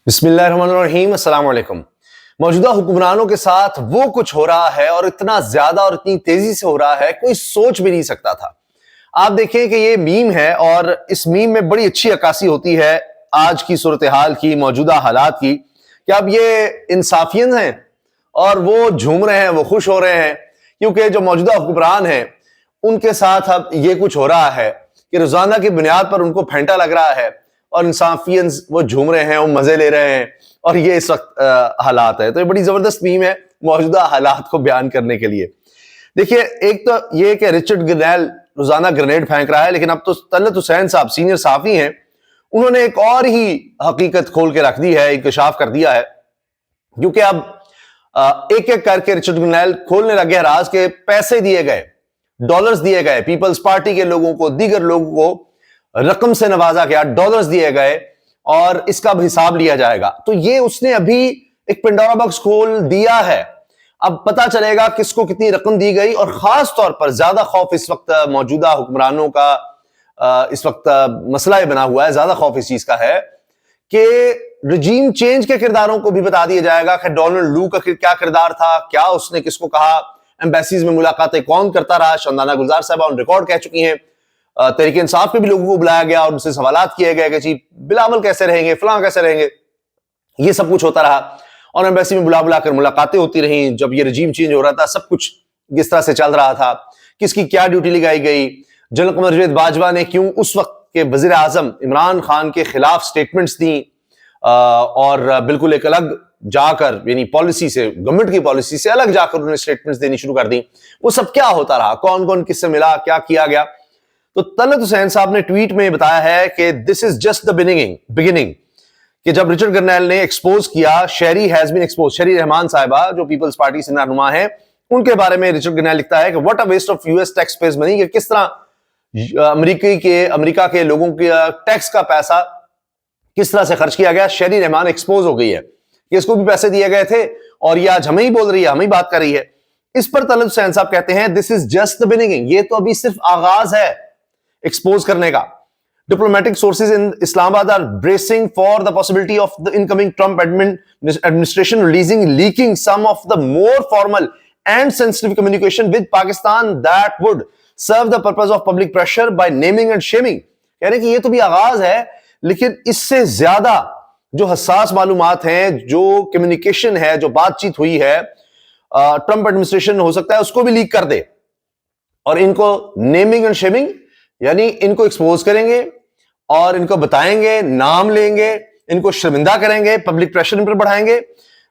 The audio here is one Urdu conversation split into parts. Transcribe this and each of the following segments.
بسم اللہ الرحمن الرحیم، السلام علیکم۔ موجودہ حکمرانوں کے ساتھ وہ کچھ ہو رہا ہے اور اتنا زیادہ اور اتنی تیزی سے ہو رہا ہے کوئی سوچ بھی نہیں سکتا تھا۔ آپ دیکھیں کہ یہ میم ہے اور اس میم میں بڑی اچھی عکاسی ہوتی ہے آج کی صورتحال کی، موجودہ حالات کی، کہ اب یہ انصافین ہیں اور وہ جھوم رہے ہیں، وہ خوش ہو رہے ہیں کیونکہ جو موجودہ حکمران ہیں ان کے ساتھ اب یہ کچھ ہو رہا ہے کہ روزانہ کی بنیاد پر ان کو پھینٹا لگ رہا ہے اور انصافینز وہ جھوم رہے ہیں، وہ مزے لے رہے ہیں، اور یہ اس وقت حالات ہے۔ تو یہ بڑی زبردست میم ہے موجودہ حالات کو بیان کرنے کے لیے۔ دیکھیے، ایک تو یہ کہ رچرڈ گرنیل روزانہ گرنیڈ پھینک رہا ہے، لیکن اب تو طلعت حسین صاحب سینئر صحافی ہیں، انہوں نے ایک اور ہی حقیقت کھول کے رکھ دی ہے، انکشاف کر دیا ہے، کیونکہ اب ایک ایک کر کے رچرڈ گرنیل کھولنے لگے راز کے پیسے دیے گئے، ڈالرز دیے گئے، پیپلز پارٹی کے لوگوں کو، دیگر لوگوں کو رقم سے نوازا گیا، ڈالرز دیے گئے اور اس کا بھی حساب لیا جائے گا۔ تو یہ اس نے ابھی ایک پنڈورا باکس کھول دیا ہے۔ اب پتہ چلے گا کس کو کتنی رقم دی گئی، اور خاص طور پر زیادہ خوف اس وقت موجودہ حکمرانوں کا اس وقت مسئلہ یہ بنا ہوا ہے، زیادہ خوف اس چیز کا ہے کہ رجیم چینج کے کرداروں کو بھی بتا دیا جائے گا کہ ڈونلڈ لو کا کیا کردار تھا، کیا اس نے کس کو کہا، ایمبیسیز میں ملاقاتیں کون کرتا رہا۔ شاندانہ گلزار صاحبہ آن ریکارڈ کہہ چکی ہیں، تحریک انصاف کے بھی لوگوں کو بلایا گیا اور ان سے سوالات کیے گئے کہ جی بلاول کیسے رہیں گے، فلاں کیسے رہیں گے، یہ سب کچھ ہوتا رہا، اور ایمبیسی میں بلا کر ملاقاتیں ہوتی رہیں۔ جب یہ رجیم چینج ہو رہا تھا سب کچھ کس طرح سے چل رہا تھا، کس کی کیا ڈیوٹی لگائی گئی، جنرل قمر جاوید باجوہ نے کیوں اس وقت کے وزیر اعظم عمران خان کے خلاف سٹیٹمنٹس دیں اور بالکل ایک الگ جا کر، یعنی پالیسی سے، گورنمنٹ کی پالیسی سے الگ جا کر انہوں نے سٹیٹمنٹس دینی شروع کر دیں۔ وہ سب کیا ہوتا رہا، کون کون کس سے ملا، کیا کیا گیا۔ تو طلعت حسین صاحب نے ٹویٹ میں بتایا ہے کہ دس از جسٹ دا بگننگ، کہ جب رچرڈ گرنیل نے ایکسپوز کیا، شہری ہیز بین ایکسپوز، شہری رحمان صاحبہ جو پیپلز پارٹی سے رہنما ہیں، ان کے بارے میں رچرڈ گرنیل لکھتا ہے کہ what a waste of US taxpayers money, کہ کس طرح امریکہ کے لوگوں کے ٹیکس کا پیسہ کس طرح سے خرچ کیا گیا۔ شہری رحمان ایکسپوز ہو گئی ہے کہ اس کو بھی پیسے دیے گئے تھے اور یہ آج ہمیں ہی بول رہی ہے، ہمیں ہی بات کر رہی ہے۔ اس پر طلعت حسین صاحب کہتے ہیں دس از جسٹ دا بگننگ، یہ تو ابھی صرف آغاز ہے ایکسپوز کرنے کا۔ Diplomatic sources in Islamabad are bracing for the possibility of the incoming Trump administration leaking some of the more formal and sensitive communication with Pakistan that would serve the purpose of public pressure by naming and shaming۔ کہہ رہے ہیں کہ یہ تو بھی آغاز ہے، لیکن اس سے زیادہ جو حساس معلومات ہیں، جو کمیونیکیشن ہے، جو بات چیت ہوئی ہے، ٹرمپ ایڈمنسٹریشن ہو سکتا ہے اس کو بھی لیک کر دے، اور ان کو نیمنگ اینڈ شیمنگ، یعنی ان کو ایکسپوز کریں گے اور ان کو بتائیں گے، نام لیں گے، ان کو شرمندہ کریں گے، پبلک پریشر ان پر بڑھائیں گے۔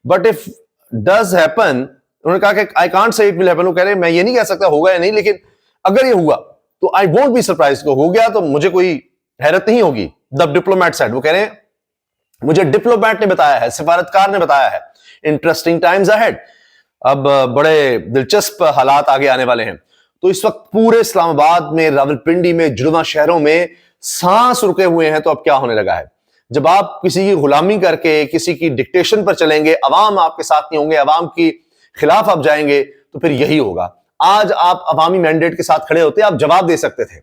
بٹ اف ڈز ہیپن، انہوں نے کہا کہ I can't say it will happen, وہ کہہ رہے ہیں میں یہ نہیں کہہ سکتا ہوگا یا نہیں، لیکن اگر یہ ہوا تو آئی وونٹ بی سرپرائز، کہ ہو گیا تو مجھے کوئی حیرت نہیں ہوگی۔ دا ڈپلومیٹ سیڈ، وہ کہہ رہے ہیں مجھے ڈپلومیٹ نے بتایا ہے، سفارتکار نے بتایا ہے۔ انٹرسٹنگ ٹائمز اہیڈ، اب بڑے دلچسپ حالات آگے آنے والے ہیں۔ تو اس وقت پورے اسلام آباد میں، راولپنڈی میں، جڑواں شہروں میں سانس رکے ہوئے ہیں۔ تو اب کیا ہونے لگا ہے؟ جب آپ کسی کی غلامی کر کے کسی کی ڈکٹیشن پر چلیں گے، عوام آپ کے ساتھ نہیں ہوں گے، عوام کی خلاف آپ جائیں گے، تو پھر یہی ہوگا۔ آج آپ عوامی مینڈیٹ کے ساتھ کھڑے ہوتے، آپ جواب دے سکتے تھے۔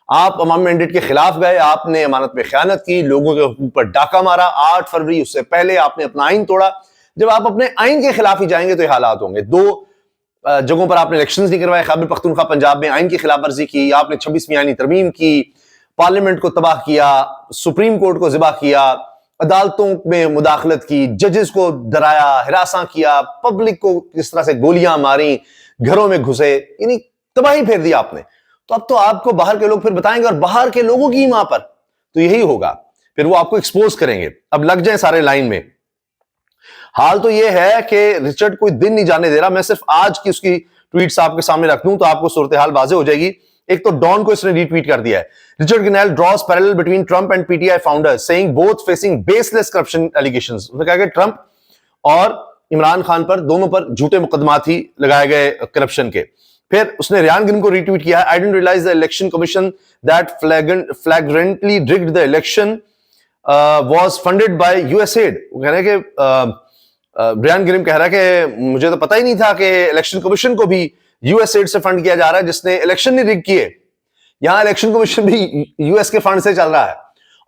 آپ عوامی مینڈیٹ کے خلاف گئے، آپ نے امانت میں خیانت کی، لوگوں کے حقوق پر ڈاکہ مارا، 8 فروری اس سے پہلے آپ نے اپنا آئین توڑا۔ جب آپ اپنے آئین کے خلاف ہی جائیں گے تو یہ حالات ہوں گے۔ 2 جگہوں پر آپ نے الیکشنز نہیں کروائے، خیبر پختونخوا پنجاب میں آئین کی خلاف ورزی کی، آپ نے 26ویں آئینی ترمیم کی، پارلیمنٹ کو تباہ کیا، سپریم کورٹ کو ذبح کیا، عدالتوں میں مداخلت کی، ججز کو ڈرایا، ہراساں کیا، پبلک کو کس طرح سے گولیاں ماری، گھروں میں گھسے، یعنی تباہی پھیر دی آپ نے۔ تو اب تو آپ کو باہر کے لوگ پھر بتائیں گے، اور باہر کے لوگوں کی ماں پر تو یہی ہوگا، پھر وہ آپ کو ایکسپوز کریں گے۔ اب لگ جائیں سارے لائن میں۔ حال تو یہ ہے کہ رچرڈ کوئی دن نہیں جانے دے رہا۔ میں صرف آج کی اس کی ٹویٹس آپ کے سامنے رکھ دوں تو آپ کو صورتحال واضح ہو جائے گی۔ ایک تو ڈان کو اس نے ری ٹویٹ کر دیا ہے، Richard Grenell draws parallel between Trump and PTI founder seeing both facing baseless corruption allegations. اس نے کہا کہ ٹرمپ اور عمران خان پر دونوں پر جھوٹے مقدمات ہی لگائے گئے کرپشن کے۔ پھر اس نے ریان گرین کو ری ٹویٹ کیا ہے، I didn't realize the election commission that flagrantly rigged the election was funded by USAID۔ وہ کہہ رہے ہیں کہ ریان گرین کہہ رہا ہے کہ مجھے تو پتہ ہی نہیں تھا کہ الیکشن کمیشن کو بھی USAID سے فنڈ کیا جا رہا ہے، جس نے الیکشن نہیں رگ کیے۔ یہاں الیکشن کمیشن بھی US کے فنڈ سے چل رہا ہے،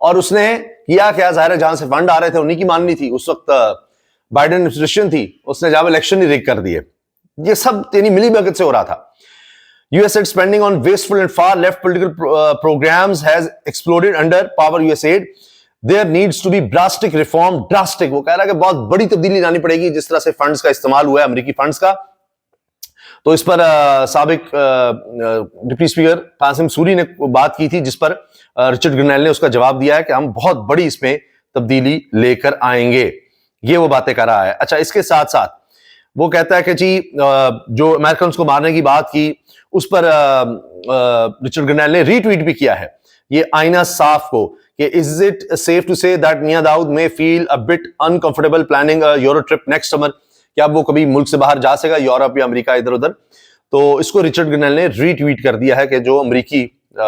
اور اس نے کیا کیا؟ ظاہر ہے جہاں سے فنڈ آ رہے تھے انہیں کی ماننی تھی. اس وقت بائیڈن ایڈمنسٹریشن تھی, اس نے جب الیکشن ہی ریگ کر دیے. یہ سب یعنی ملی بھگت سے ہو رہا تھا. US aid spending on wasteful and far left political programs has exploded under power US aid. There needs to be drastic reform. Drastic, وہ کہہ رہا ہے کہ بہت بڑی تبدیلی لانی پڑے گی جس طرح سے فنڈز کا استعمال ہوا ہے, امریکی فنڈز کا. تو اس پر سابق ڈپٹی اسپیکر قاسم سوری نے بات کی تھی, جس پر رچرڈ گرنیل نے اس کا جواب دیا ہے کہ ہم بہت بڑی اس میں تبدیلی لے کر آئیں گے. یہ وہ باتیں کر رہا ہے. اچھا, اس کے ساتھ ساتھ وہ کہتا ہے کہ جی جو امیرکنز کو مارنے کی بات کی اس پر رچرڈ گرنیل نے ری ٹویٹ بھی کیا ہے یہ آئینہ صاف کو کہ is it safe to say that Mia Dawood may feel a bit uncomfortable planning a Euro trip next summer. کہ اب وہ کبھی ملک سے باہر جا سکے گا, یورپ یا امریکہ ادھر ادھر. تو اس کو رچرڈ گرنیل نے ری ٹویٹ کر دیا ہے کہ جو امریکی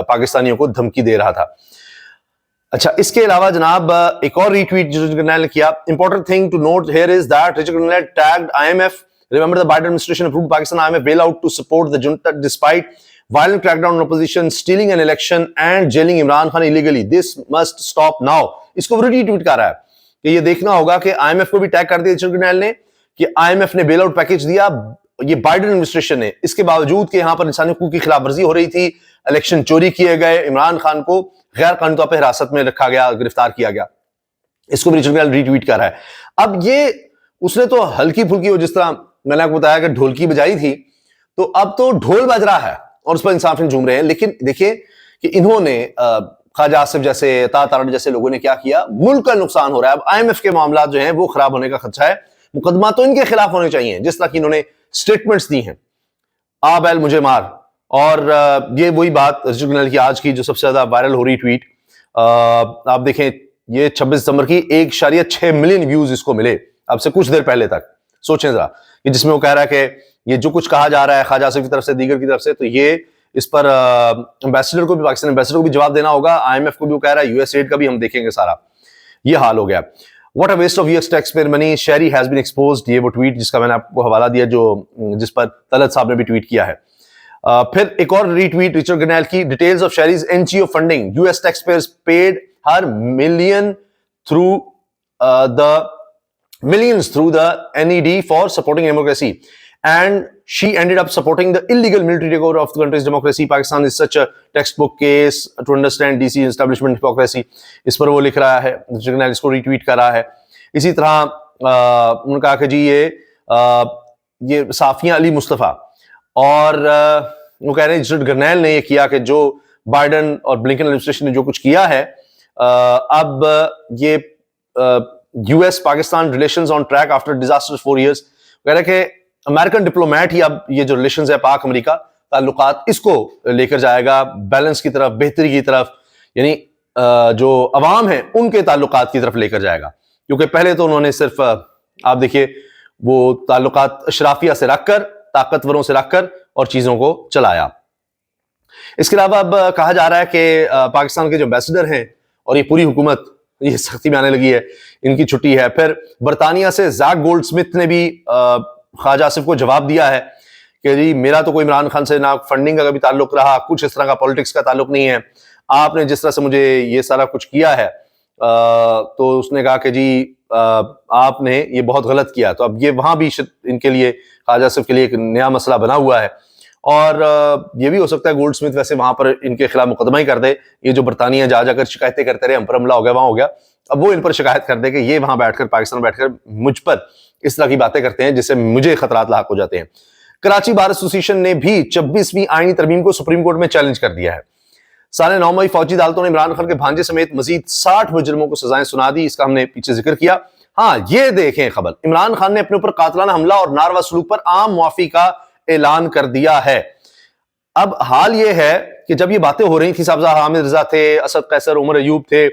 پاکستانیوں کو دھمکی دے رہا تھا. اچھا, اس کے علاوہ جناب ایک اور ری ٹویٹ رچرڈ گرنیل نے کیا. Important thing to note here is that Richard Grenell tagged IMF. Remember the Biden administration approved Pakistan IMF bailout to support the junta despite violent crackdown on opposition, stealing an election and jailing Imran Khan illegally. This must stop now. اس کو ری ٹویٹ کر رہا ہے کہ یہ دیکھنا ہوگا کہ IMF کو بھی ٹیگ کر دیا رچرڈ گرنیل نے کہ IMF نے بیل آؤٹ پیکج دیا, یہ بائیڈن ایڈمنسٹریشن نے, اس کے باوجود کہ یہاں پر انسانی حقوق کی خلاف ورزی ہو رہی تھی, الیکشن چوری کیے گئے, عمران خان کو غیر قانونی طور پہ حراست میں رکھا گیا, گرفتار کیا گیا. اس کو بھی رچرڈ گرنیل ری ٹویٹ کر رہا ہے. اب یہ اس نے تو ہلکی پھلکی, جس طرح میں نے آپ کو بتایا کہ ڈھولکی بجائی تھی, تو اب تو ڈھول بج رہا ہے اور اس پر انصاف جھوم رہے ہیں. لیکن دیکھیں کہ انہوں نے خواجہ آصف جیسے, تارڑ جیسے لوگوں نے کیا کیا, ملک کا نقصان ہو رہا ہے. اب IMF کے معاملات جو ہیں وہ خراب ہونے کا خدشہ ہے. مقدمہ تو ان کے خلاف ہونے چاہیے جس طرح کی انہوں نے سٹیٹمنٹس دی ہیں, آ بیل مجھے مار. اور یہ وہی بات رچرڈ گرنیل کی آج کی جو سب سے زیادہ وائرل ہو رہی ٹویٹ, آپ دیکھیں یہ 26 دسمبر کی 1.6 ملین ویوز اس کو ملے اب سے کچھ دیر پہلے تک. سوچیں ذرا, جس میں وہ کہہ رہا ہے کہ یہ جو کچھ کہا جا رہا ہے خواجہ آصف کی طرف سے, دیگر کی طرف سے, تو یہ اس پر امبیسڈر کو بھی, پاکستان امبیسڈر کو بھی جواب دینا ہوگا. IMF کو بھی وہ کہہ رہا ہے, US ایڈ کا بھی ہم دیکھیں گے سارا. یہ حال ہو گیا. What a waste of US taxpayer money. Sherry has been exposed. یہ وہ ٹویٹ جس کا میں نے آپ کو حوالہ دیا, جس پر طلعت صاحب نے بھی ٹویٹ کیا ہے. پھر ایک اور ری ٹویٹ رچرڈ گرنیل کی. Details of Sherry's NGO funding. US taxpayers paid her millions through the NED for supporting democracy. And she ended up supporting the illegal military takeover of the country's democracy. Pakistan is such a textbook case to understand DC establishment hypocrisy. اس پر وہ لکھ رہا ہے, رچرڈ گرنیل اس کو ری ٹویٹ کر رہا ہے. اسی طرح انہوں نے کہا کہ جی یہ صافیہ علی مصطفیٰ, اور وہ کہہ رہے ہیں رچرڈ گرنیل نے یہ کیا کہ جو بائیڈن اور بلنکن ایڈمنسٹریشن نے جو کچھ کیا ہے, اب یہ US Pakistan relations on track after disaster 4 years. کہہ رہے کہ امریکن ڈپلومیٹ ہی اب یہ جو ریلیشنز ہے پاک امریکہ تعلقات, اس کو لے کر جائے گا بیلنس کی طرف, بہتری کی طرف, یعنی جو عوام ہیں ان کے تعلقات کی طرف لے کر جائے گا. کیونکہ پہلے تو انہوں نے صرف آپ دیکھیے وہ تعلقات اشرافیہ سے رکھ کر, طاقتوروں سے رکھ کر اور چیزوں کو چلایا. اس کے علاوہ اب کہا جا رہا ہے کہ پاکستان کے جو امبیسڈر ہیں اور یہ پوری حکومت یہ سختی میں آنے لگی ہے, ان کی چھٹی ہے. پھر برطانیہ سے زیک گولڈ سمتھ نے بھی خواجہ آصف کو جواب دیا ہے کہ جی میرا تو کوئی عمران خان سے نہ فنڈنگ کا کبھی تعلق رہا, کچھ اس طرح کا پالیٹکس کا تعلق نہیں ہے. آپ نے جس طرح سے مجھے یہ سارا کچھ کیا ہے, تو اس نے کہا کہ جی آپ نے یہ بہت غلط کیا. تو اب یہ وہاں بھی ان کے لیے, خواجہ آصف کے لیے ایک نیا مسئلہ بنا ہوا ہے. اور یہ بھی ہو سکتا ہے گولڈ سمتھ ویسے وہاں پر ان کے خلاف مقدمہ ہی کر دے. یہ جو برطانیہ جا کر شکایتیں کرتے رہے, ہم پر حملہ ہو گیا, وہاں ہو گیا, اب وہ ان پر شکایت کر دے کہ یہ وہاں بیٹھ کر, پاکستان بیٹھ کر مجھ پر اس طرح کی باتیں کرتے ہیں جس سے مجھے خطرات لاحق ہو جاتے ہیں. کراچی بار ایسوسی ایشن نے بھی 26ویں آئینی ترمیم کو سپریم کورٹ میں چیلنج کر دیا ہے. سال 9 مئی فوجی عدالتوں نے عمران خان کے بھانجے سمیت مزید 60 مجرموں کو سزائیں سنا دی. اس کا ہم نے پیچھے ذکر کیا. ہاں یہ دیکھیں خبر, عمران خان نے اپنے اوپر قاتلانہ حملہ اور ناروا سلوک پر عام معافی کا اعلان کر دیا ہے. اب حال یہ ہے کہ جب یہ باتیں ہو رہی تھی, صاحبزادہ حامد رضا تھے, اسد قیصر, عمر ایوب تھے,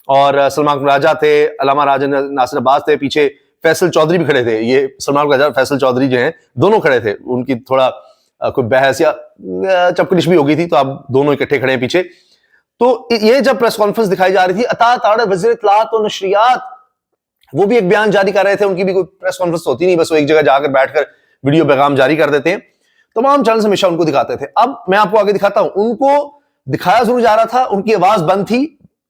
اور سلمان راجہ تھے, علامہ راجہ ناصر عباس تھے, پیچھے فیصل چودھری بھی کھڑے تھے. یہ سلمان راجہ فیصل چودھری جو ہیں دونوں کھڑے تھے. ان کی تھوڑا کوئی بحث یا چپکلش بھی ہو گئی تھی, تو آپ دونوں اکٹھے کھڑے ہیں پیچھے. تو یہ جب پریس کانفرنس دکھائی جا رہی تھی, عطا تارڑ وزیر اطلاعات و نشریات وہ بھی ایک بیان جاری کر رہے تھے. ان کی بھی کوئی پریس کانفرنس ہوتی نہیں, بس وہ ایک جگہ جا کر بیٹھ کر ویڈیو پیغام جاری کر دیتے ہیں. تمام چینلز ہمیشہ ان کو دکھاتے تھے. اب میں آپ کو آگے دکھاتا ہوں. ان کو دکھایا ضرور جا رہا تھا, ان کی آواز بند تھی,